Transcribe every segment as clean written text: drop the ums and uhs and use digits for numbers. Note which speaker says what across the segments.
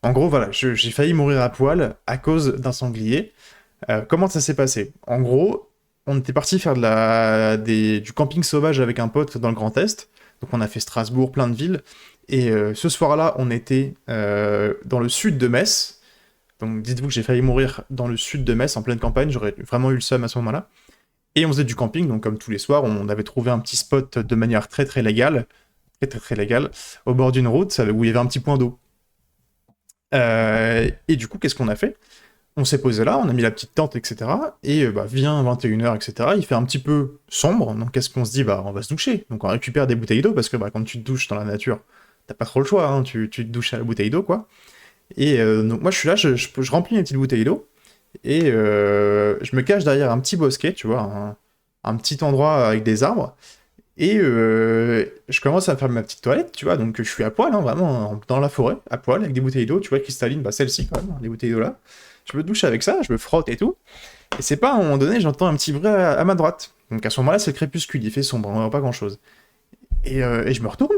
Speaker 1: En gros, voilà, j'ai failli mourir à poil à cause d'un sanglier. Comment ça s'est passé? En gros, on était parti faire du camping sauvage avec un pote dans le Grand Est. Donc on a fait Strasbourg, plein de villes. Et ce soir-là, on était dans le sud de Metz. Donc dites-vous que j'ai failli mourir dans le sud de Metz, en pleine campagne. J'aurais vraiment eu le seum à ce moment-là. Et on faisait du camping, donc comme tous les soirs, on avait trouvé un petit spot de manière très très légale, très légale, au bord d'une route où il y avait un petit point d'eau. Et du coup, qu'est-ce qu'on a fait? On s'est posé là, on a mis la petite tente, etc. Et bah, vient 21 h, etc. Il fait un petit peu sombre, donc qu'est-ce qu'on se dit? Bah, on va se doucher. Donc on récupère des bouteilles d'eau, parce que bah, quand tu te douches dans la nature, t'as pas trop le choix, hein, tu te douches à la bouteille d'eau, quoi. Et donc moi je suis là, je remplis mes petites bouteilles d'eau, et je me cache derrière un petit bosquet, tu vois, un petit endroit avec des arbres, et je commence à faire ma petite toilette, tu vois, donc je suis à poil, hein, vraiment, dans la forêt, à poil, avec des bouteilles d'eau, tu vois, cristalline, bah celle-ci quand même, hein, les bouteilles d'eau là. Je me douche avec ça, je me frotte et tout, et c'est pas à un moment donné, j'entends un petit bruit à ma droite. Donc à ce moment-là, c'est le crépuscule, il fait sombre, on voit pas grand-chose. Et je me retourne,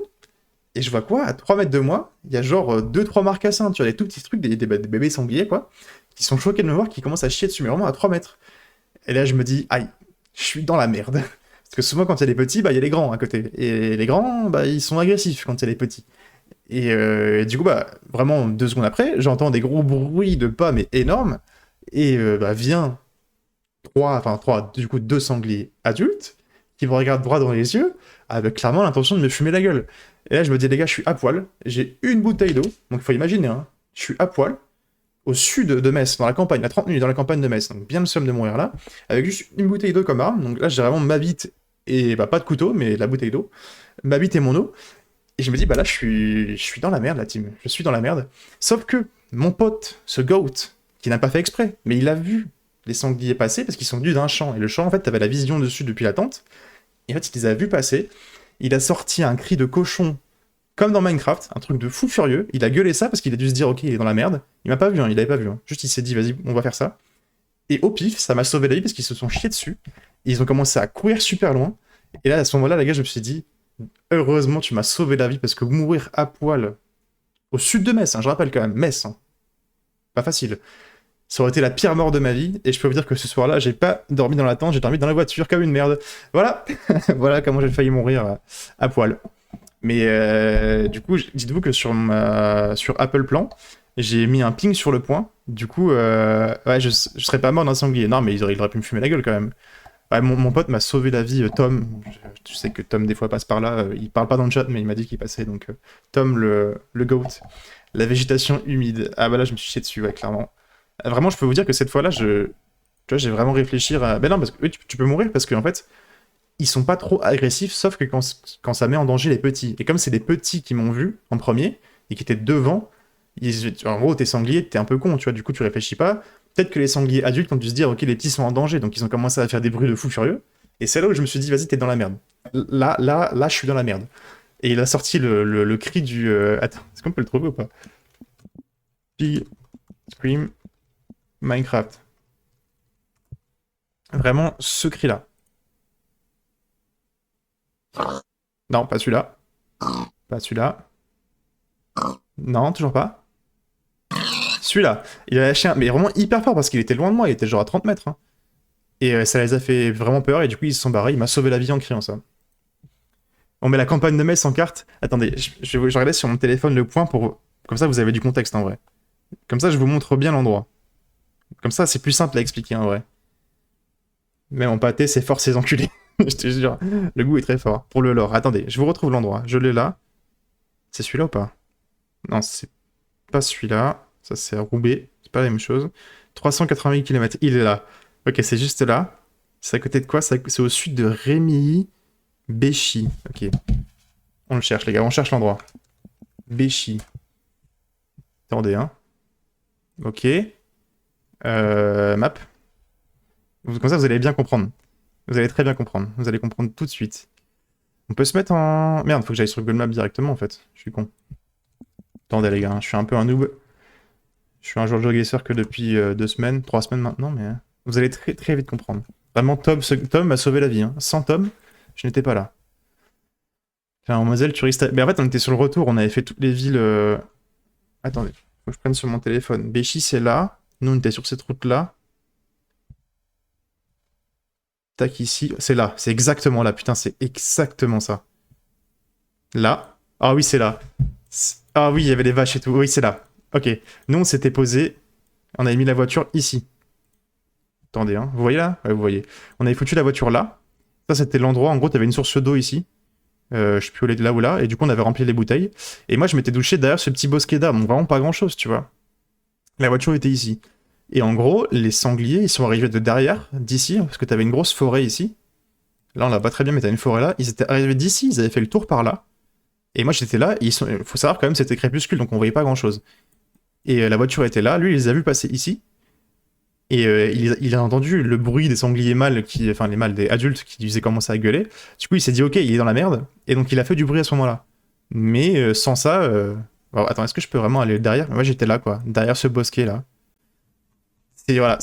Speaker 1: et je vois quoi? À 3 mètres de moi, il y a genre 2-3 marcassins, tu vois, des tout petits trucs, des bébés sangliers, quoi, qui sont choqués de me voir, qui commencent à chier dessus, mais vraiment à 3 mètres. Et là, je me dis, aïe, je suis dans la merde. Parce que souvent, quand il y a les petits, bah, il y a les grands à côté. Et les grands, bah, ils sont agressifs quand il y a les petits. Et du coup, bah, vraiment, 2 secondes après, j'entends des gros bruits de pas, mais énormes. Et bah, vient du coup, 2 sangliers adultes qui me regardent droit dans les yeux avec clairement l'intention de me fumer la gueule. Et là, je me dis, les gars, je suis à poil, j'ai une bouteille d'eau, donc il faut imaginer, hein, je suis à poil, au sud de Metz, dans la campagne, à 30 minutes dans la campagne de Metz, donc bien le somme de mourir là, avec juste une bouteille d'eau comme arme, donc là, j'ai vraiment ma bite, et bah, pas de couteau, mais la bouteille d'eau, ma bite et mon eau, et je me dis, bah là, je suis dans la merde, la team, je suis dans la merde. Sauf que mon pote, ce goat, qui n'a pas fait exprès, mais il a vu les sangliers passer parce qu'ils sont venus d'un champ. Et le champ, en fait, t'avais la vision dessus depuis la tente. Et en fait, il les a vus passer. Il a sorti un cri de cochon comme dans Minecraft, un truc de fou furieux. Il a gueulé ça parce qu'il a dû se dire, ok, il est dans la merde. Il m'a pas vu, hein, il avait pas vu. Hein. Juste, il s'est dit, vas-y, on va faire ça. Et au pif, ça m'a sauvé la vie parce qu'ils se sont chiés dessus. Et ils ont commencé à courir super loin. Et là, à ce moment-là, les gars, je me suis dit, heureusement, tu m'as sauvé la vie parce que mourir à poil au sud de Metz, hein, je rappelle quand même, Metz, hein, pas facile. Ça aurait été la pire mort de ma vie, et je peux vous dire que ce soir-là, j'ai pas dormi dans la tente, j'ai dormi dans la voiture comme une merde. Voilà, voilà comment j'ai failli mourir à poil. Mais du coup, dites-vous que sur Apple Plan, j'ai mis un ping sur le point. Du coup, ouais, je serais pas mort d'un sanglier. Non, mais il aurait pu me fumer la gueule quand même. Ouais, mon pote m'a sauvé la vie, Tom. Tu sais que Tom, des fois, passe par là. Il parle pas dans le chat, mais il m'a dit qu'il passait. Donc, Tom, le GOAT. La végétation humide. Ah bah là, je me suis chié dessus, ouais, clairement. Vraiment, je peux vous dire que cette fois-là, tu vois, j'ai vraiment réfléchi à... Ben non, parce que oui, tu peux mourir parce qu'en fait, ils sont pas trop agressifs, sauf que quand ça met en danger les petits. Et comme c'est des petits qui m'ont vu en premier, et qui étaient devant, en gros, t'es sanglier, t'es un peu con, tu vois, du coup, tu réfléchis pas. Peut-être que les sangliers adultes ont dû se dire, ok, les petits sont en danger, donc ils ont commencé à faire des bruits de fou furieux. Et c'est là où je me suis dit, vas-y, t'es dans la merde. Là, je suis dans la merde. Et il a sorti le cri du... Attends, est-ce qu'on peut le trouver ou pas? Pig Scream Minecraft. Vraiment, ce cri-là. Non, pas celui-là. Pas celui-là. Non, toujours pas. Celui-là. Il a lâché un... Mais vraiment hyper fort parce qu'il était loin de moi, il était genre à 30 mètres. Hein. Et ça les a fait vraiment peur et du coup ils se sont barrés. Il m'a sauvé la vie en criant ça. On met la campagne de Metz en carte. Attendez, je vais regarder sur mon téléphone le point pour... Comme ça vous avez du contexte en vrai. Comme ça je vous montre bien l'endroit. Comme ça c'est plus simple à expliquer en vrai. Même en pâté c'est fort ces enculés. Je te jure. Le goût est très fort. Pour le lore. Attendez, je vous retrouve l'endroit. Je l'ai là. C'est celui-là ou pas? Non, c'est pas celui-là. Ça, c'est à Roubaix. C'est pas la même chose. 388 km. Il est là. Ok, c'est juste là. C'est à côté de quoi? C'est au sud de Rémilly. Béchy. Ok. On le cherche, les gars. On cherche l'endroit. Béchy. Attendez, hein. Ok. Map. Comme ça, vous allez bien comprendre. Vous allez très bien comprendre. Vous allez comprendre tout de suite. On peut se mettre en... Merde, faut que j'aille sur Google Maps directement, en fait. Je suis con. Attendez, les gars. Je suis un peu un noob. Je suis un joueur de GeoGuessr que depuis 2 semaines, 3 semaines maintenant, mais vous allez très très vite comprendre. Vraiment, Tom m'a sauvé la vie. Hein. Sans Tom, je n'étais pas là. Enfin, Moselle, touriste. Mais en fait, on était sur le retour, on avait fait toutes les villes. Attendez, Faut que je prenne sur mon téléphone. Béchy, c'est là. Nous, on était sur cette route-là. Tac, ici. C'est là. C'est exactement là. Putain, c'est exactement ça. Là. Ah oui, c'est là. Ah oui, il y avait les vaches et tout. Oui, c'est là. Ok. Nous, on s'était posé. On avait mis la voiture ici. Attendez, hein. Vous voyez là? Ouais, vous voyez. On avait foutu la voiture là. Ça, c'était l'endroit. En gros, t'avais une source d'eau ici. Je sais plus où elle est, là ou là. Et du coup, on avait rempli les bouteilles. Et moi, je m'étais douché derrière ce petit bosquet d'arbres. Donc, vraiment pas grand-chose, tu vois. La voiture était ici. Et en gros, les sangliers, ils sont arrivés de derrière, d'ici, parce que t'avais une grosse forêt ici. Là, on l'a pas très bien, mais t'as une forêt là. Ils étaient arrivés d'ici, ils avaient fait le tour par là. Et moi, j'étais là, et faut savoir quand même, c'était crépuscule, donc on voyait pas grand-chose. Et la voiture était là, lui, il les a vus passer ici. Et il a entendu le bruit des sangliers mâles, enfin les mâles des adultes qui disaient commencer à gueuler. Du coup, il s'est dit, ok, il est dans la merde. Et donc, il a fait du bruit à ce moment-là. Mais sans ça... Alors, attends, est-ce que je peux vraiment aller derrière? Moi, j'étais là, quoi, derrière ce bosquet là. Et voilà,